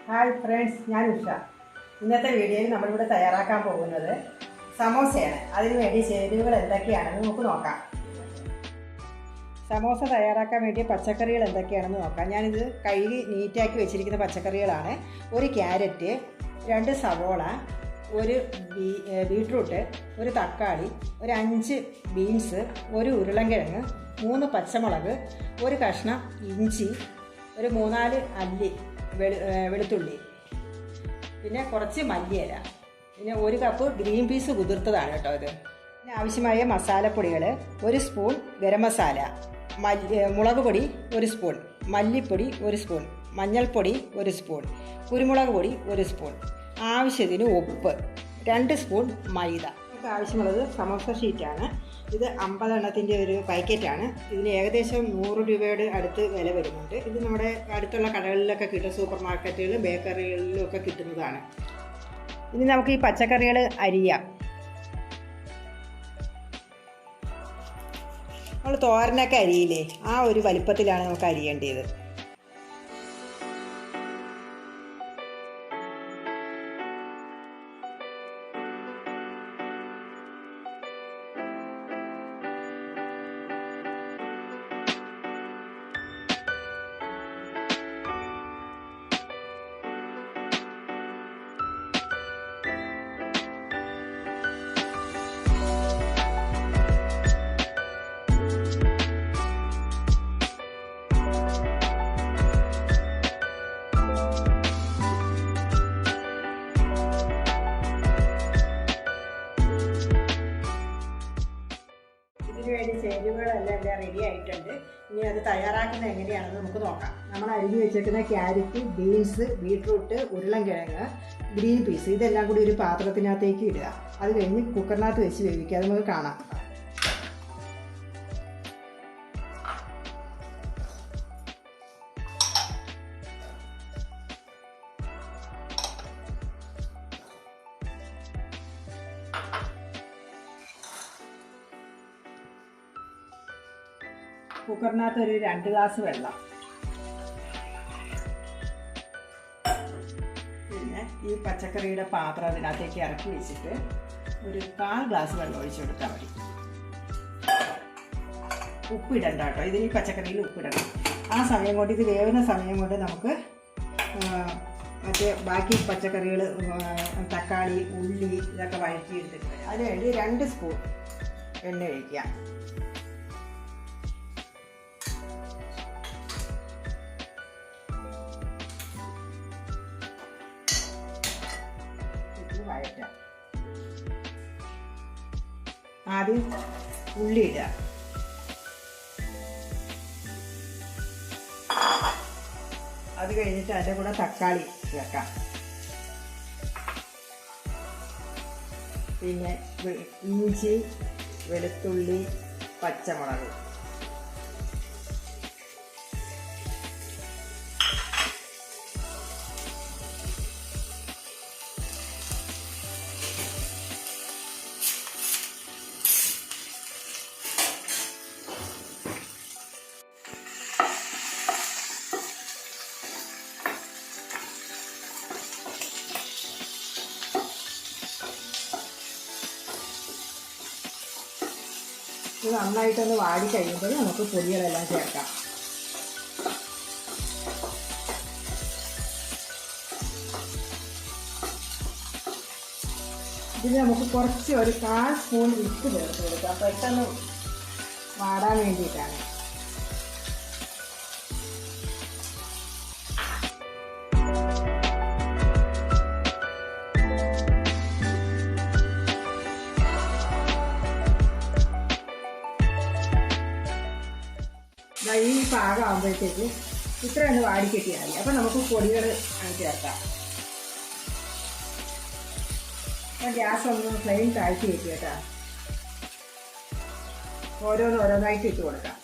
Hi friends, ഞാൻ ഉഷ. ഇന്നത്തെ വീഡിയോയിൽ നമ്മളിവിടെ തയ്യാറാക്കാൻ പോകുന്നത് സമോസയാണ്. അതിനുവേണ്ടി ചേരുവകൾ എന്തൊക്കെയാണെന്ന് നമുക്ക് നോക്കാം. സമോസ തയ്യാറാക്കാൻ വേണ്ടിയ പച്ചക്കറികൾ എന്തൊക്കെയാണെന്ന് നോക്കാം. ഞാനിത് കഴുകി നീറ്റാക്കി വെച്ചിരിക്കുന്ന പച്ചക്കറികളാണ്. ഒരു ക്യാരറ്റ്, 2 സവോള, ഒരു ബീട്രൂട്ട്, ഒരു തക്കാളി, ഒരു 5 ബീൻസ്, ഒരു ഉരുളൻകിഴങ്ങ്, 3 പച്ചമുളക്, ഒരു കഷ്ണം ഇഞ്ചി, ഒരു 3-4 അല്ലി വെളുത്തുള്ളി, പിന്നെ കുറച്ച് മല്ലിയില, പിന്നെ 1 കപ്പ് ഗ്രീൻ പീസ് കുതിർത്തതാണ് കേട്ടോ ഇത്. പിന്നെ ആവശ്യമായ മസാലപ്പൊടികൾ: 1 സ്പൂൺ ഗരം മസാല, മുളക് പൊടി 1 സ്പൂൺ, മല്ലിപ്പൊടി 1 സ്പൂൺ, മഞ്ഞൾപ്പൊടി 1 സ്പൂൺ, കുരുമുളക് പൊടി 1 സ്പൂൺ, ആവശ്യത്തിന് ഉപ്പ്, 2 സ്പൂൺ മൈദ. നമുക്ക് ആവശ്യമുള്ളത് സമോസ ഷീറ്റാണ്. ഇത് 50 എണ്ണത്തിൻ്റെ ഒരു പാക്കറ്റാണ്. ഇതിന് ഏകദേശം 100 രൂപയുടെ അടുത്ത് വില വരുന്നുണ്ട്. ഇത് നമ്മുടെ അടുത്തുള്ള കടകളിലൊക്കെ കിട്ടും, സൂപ്പർ മാർക്കറ്റുകളിലും ബേക്കറികളിലും ഒക്കെ കിട്ടുന്നതാണ്. ഇനി നമുക്ക് ഈ പച്ചക്കറികൾ അരിയാം. നമ്മൾ തോരനൊക്കെ അരിയില്ലേ, ആ ഒരു വലിപ്പത്തിലാണ് നമുക്ക് അരിയേണ്ടത്. വേണ്ടി ചേരുവകളെല്ലാം റെഡി ആയിട്ടുണ്ട്. ഇനി അത് തയ്യാറാക്കുന്നത് എങ്ങനെയാണെന്ന് നമുക്ക് നോക്കാം. നമ്മൾ അരിഞ്ഞു വെച്ചേക്കുന്ന ക്യാരറ്റ്, ബീൻസ്, ബീട്രൂട്ട്, ഉരുളൻകിഴങ്ങ്, ഗ്രീൻ പീസ് ഇതെല്ലാം കൂടി ഒരു പാത്രത്തിനകത്തേക്ക് ഇടുക. അത് കഴിഞ്ഞ് കുക്കറിനകത്ത് വെച്ച് വേവിക്കുക. അത് നമുക്ക് കാണാം. കുക്കറിനകത്ത് ഒരു 2 ഗ്ലാസ് വെള്ളം, പിന്നെ ഈ പച്ചക്കറിയുടെ പാത്രം അതിനകത്തേക്ക് ഇറക്കി വെച്ചിട്ട് ഒരു 1/4 ഗ്ലാസ് വെള്ളം ഒഴിച്ചു കൊടുത്താൽ മതി. ഉപ്പിടണ്ട കേട്ടോ, ഇതിന് ഈ പച്ചക്കറിയിൽ ഉപ്പിടണം. ആ സമയം കൊണ്ട്, ഇത് വേവുന്ന സമയം കൊണ്ട് നമുക്ക് ബാക്കി പച്ചക്കറികൾ, തക്കാളി, ഉള്ളി ഇതൊക്കെ വഴറ്റിയെടുത്തിട്ട് വരാം. അതിനുവേണ്ടി 2 സ്പൂൺ എണ്ണ ഒഴിക്കുക. വഴറ്റാം. ആദ്യം ഉള്ളി ഇടുക. അത് കഴിഞ്ഞിട്ട് അതിൻ്റെ കൂടെ തക്കാളി ചേർക്കാം. പിന്നെ ഇഞ്ചി, വെളുത്തുള്ളി, പച്ചമുളക്, ഇത് നന്നായിട്ടൊന്ന് വാടി കഴിയുമ്പോൾ നമുക്ക് പൊടികളെല്ലാം ചേർക്കാം. ഇതിൽ നമുക്ക് കുറച്ച് ഒരു 1/4 സ്പൂൺ ഉപ്പ് ചേർത്ത് കൊടുക്കാം, പെട്ടെന്ന് വാടാൻ വേണ്ടിയിട്ടാണ്. ഈ പാകമാകുമ്പോഴത്തേക്ക് ഇത്രയൊന്ന് വാടിക്കെട്ടിയാൽ മതി. അപ്പം നമുക്ക് പൊടികൾ ചേർക്കാം. ഗ്യാസ് ഒന്ന് ഫ്ലെയിം താഴ്ത്തി വെക്കുക കേട്ടോ. ഓരോന്നായിട്ട് ഇട്ട് കൊടുക്കാം.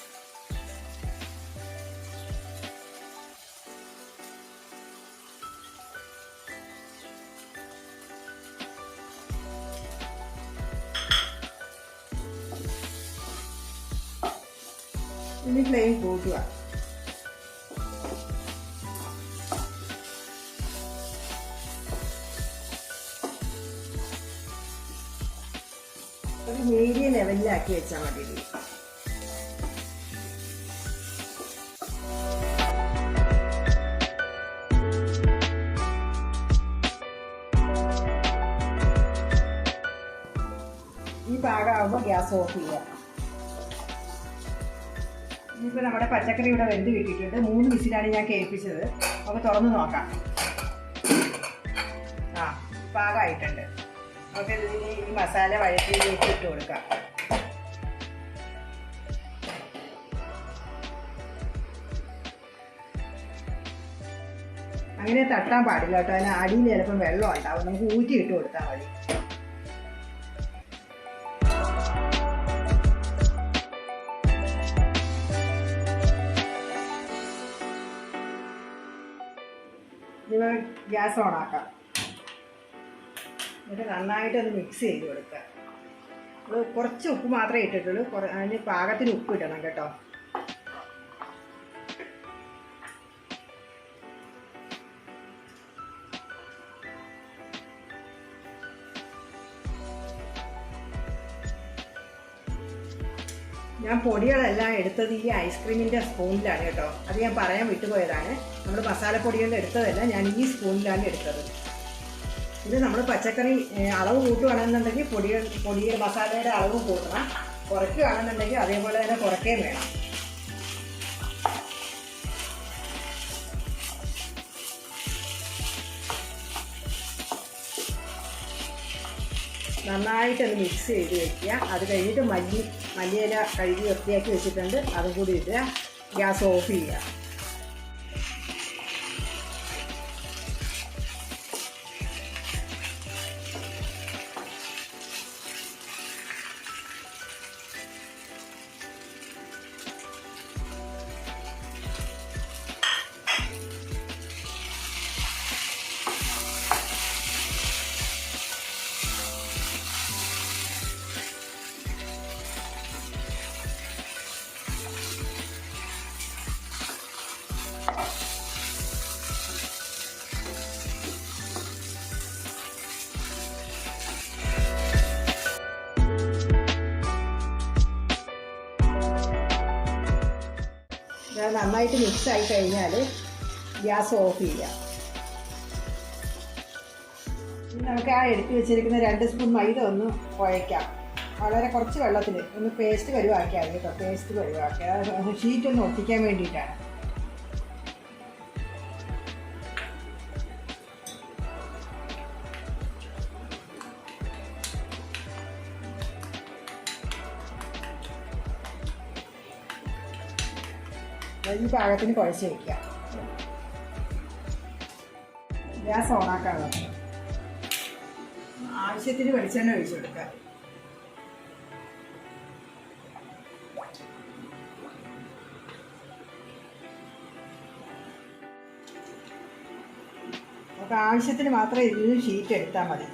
ഇനി ഫ്ലെയിം കൂട്ടുക. ഒരു മീഡിയം ലെവലിലാക്കി വെച്ചാൽ മതി. ഈ പാകമാകുമ്പോൾ ഗ്യാസ് ഓഫ് ചെയ്യുക. ഇനിയിപ്പോൾ നമ്മുടെ പച്ചക്കറി ഇവിടെ വെന്ത് കിട്ടിയിട്ടുണ്ട്. 3 വിസിലാണ് ഞാൻ കേൾപ്പിച്ചത്. നമുക്ക് തുറന്ന് നോക്കാം. പാകമായിട്ടുണ്ട്. നമുക്ക് ഇതിന് ഈ മസാല വഴറ്റിയിലേക്ക് ഇട്ട് കൊടുക്കാം. അങ്ങനെ തട്ടാൻ പാടില്ല കേട്ടോ. അതിന് അടിയിൽ ചിലപ്പം വെള്ളം ഉണ്ടാവും. നമുക്ക് ഊറ്റി ഇട്ട് കൊടുത്താൽ മതി. ഇത് ഗ്യാസ് ഓണാക്കാം. എന്നിട്ട് നന്നായിട്ടൊന്ന് മിക്സ് ചെയ്ത് കൊടുക്കുക. നമ്മൾ കുറച്ച് ഉപ്പ് മാത്രമേ ഇട്ടിട്ടുള്ളൂ. അതിന് പാകത്തിന് ഉപ്പ് ഇടണം കേട്ടോ. ഞാൻ പൊടികളെല്ലാം എടുത്തത് ഈ ഐസ്ക്രീമിൻ്റെ സ്പൂണിലാണ് കേട്ടോ. അത് ഞാൻ പറയാൻ വിട്ടുപോയതാണ്. നമ്മൾ മസാലപ്പൊടികളുടെ എടുത്തതല്ല, ഞാൻ ഈ സ്പൂണിലാണ് എടുത്തത്. ഇത് നമ്മൾ പച്ചക്കറി അളവ് കൂട്ടുകയാണെന്നുണ്ടെങ്കിൽ പൊടിയുടെ മസാലയുടെ അളവ് കൂട്ടണം. കുറയ്ക്കുകയാണെന്നുണ്ടെങ്കിൽ അതേപോലെ തന്നെ കുറയ്ക്കുകയും വേണം. നന്നായിട്ടൊന്ന് മിക്സ് ചെയ്ത് വയ്ക്കുക. അത് കഴിഞ്ഞിട്ട് മല്ലിയില കഴുകി വൃത്തിയാക്കി വെച്ചിട്ടുണ്ട്, അതും കൂടി ഇടുക. ഗ്യാസ് ഓഫ് ചെയ്യുക. നന്നായിട്ട് മിക്സ് ആയി കഴിഞ്ഞാൽ ഗ്യാസ് ഓഫ് ചെയ്യാം. നമുക്ക് ആ എടുത്ത് വെച്ചിരിക്കുന്ന 2 സ്പൂൺ മൈദ ഒന്ന് കുഴയ്ക്കാം. വളരെ കുറച്ച് വെള്ളത്തിൽ ഒന്ന് പേസ്റ്റ് പരുവാക്കിയാൽ കേട്ടോ. പേസ്റ്റ് പരുവാക്കുക. ഷീറ്റ് ഒന്ന് ഒട്ടിക്കാൻ വേണ്ടിയിട്ടാണ്. ഈ പാകത്തിന് കുഴച്ച് വയ്ക്കുക. ഗ്യാസ് ഓണാക്കാൻ നോക്കാം. ആവശ്യത്തിന് വെളിച്ചെണ്ണ ഒഴിച്ചു കൊടുക്കുക. നമുക്ക് ആവശ്യത്തിന് മാത്രം ഇതിന് ഷീറ്റ് എടുത്താൽ മതി.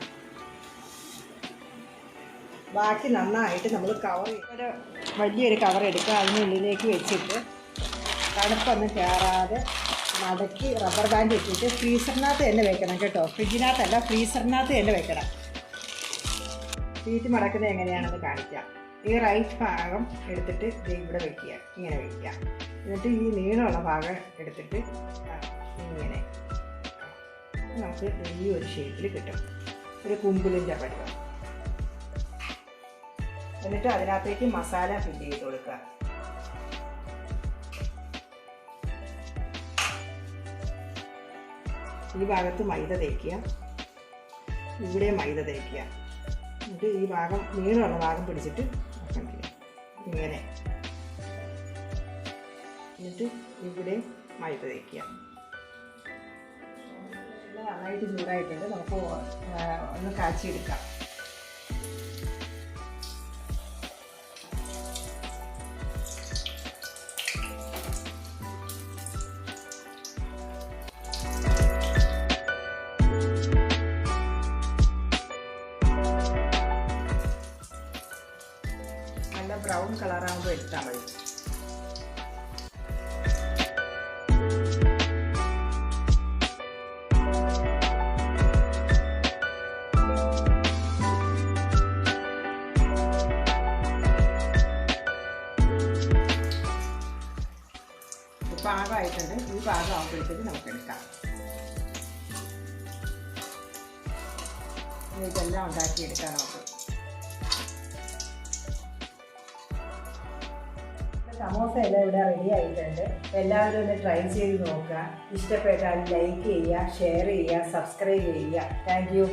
ബാക്കി നന്നായിട്ട് നമ്മൾ വലിയൊരു കവർ എടുക്കുക. അതിനുള്ളിലേക്ക് വെച്ചിട്ട് തണുപ്പൊന്നും കയറാതെ മടക്കി റബ്ബർ ബാൻഡ് ഇട്ടിട്ട് ഫ്രീസറിനകത്ത് തന്നെ വെക്കണം കേട്ടോ. ഫ്രിഡ്ജിനകത്തല്ല, ഫ്രീസറിനകത്ത് തന്നെ വെക്കണം. ഷീറ്റ് മടക്കുന്നത് എങ്ങനെയാണെന്ന് കാണിക്കാം. ഈ റൈറ്റ് ഭാഗം എടുത്തിട്ട് ഇവിടെ വയ്ക്കുക. ഇങ്ങനെ വയ്ക്കുക. എന്നിട്ട് ഈ നീളമുള്ള ഭാഗം എടുത്തിട്ട് ഇങ്ങനെ നമുക്ക് ഈ ഒരു ഷേപ്പിൽ കിട്ടും. ഒരു കുമ്പിളിൻ്റെ പരുവം. എന്നിട്ട് അതിനകത്തേക്ക് മസാല ഫില്ല് ചെയ്ത് കൊടുക്കുക. ഈ ഭാഗത്ത് മൈദ തേക്കുക, ഇവിടെ മൈദ തേക്കുക. എന്നിട്ട് ഈ ഭാഗം നീളമുള്ള ഭാഗം പിടിച്ചിട്ട് ഇങ്ങനെ, എന്നിട്ട് ഇവിടെ മൈദ തേക്കുക. നന്നായിട്ട് ചൂടായിട്ടുണ്ട്. നമുക്ക് ഒന്ന് കാച്ചിയെടുക്കാം. ബ്രൗൺ കളറാകുമ്പോൾ എടുത്താൽ മതി. പാകമായിട്ടുണ്ട്. ഈ പാകമാകുമ്പോഴത്തേക്ക് നമുക്ക് എടുക്കാം. ഇതെല്ലാം ഉണ്ടാക്കിയെടുക്കാം നമുക്ക്. സമോസ എല്ലാം ഇവിടെ റെഡി ആയിട്ടുണ്ട്. എല്ലാവരും ഒന്ന് ട്രൈ ചെയ്ത് നോക്കുക. ഇഷ്ടപ്പെട്ടാൽ ലൈക്ക് ചെയ്യുക, ഷെയർ ചെയ്യുക, സബ്സ്ക്രൈബ് ചെയ്യുക. Thank you.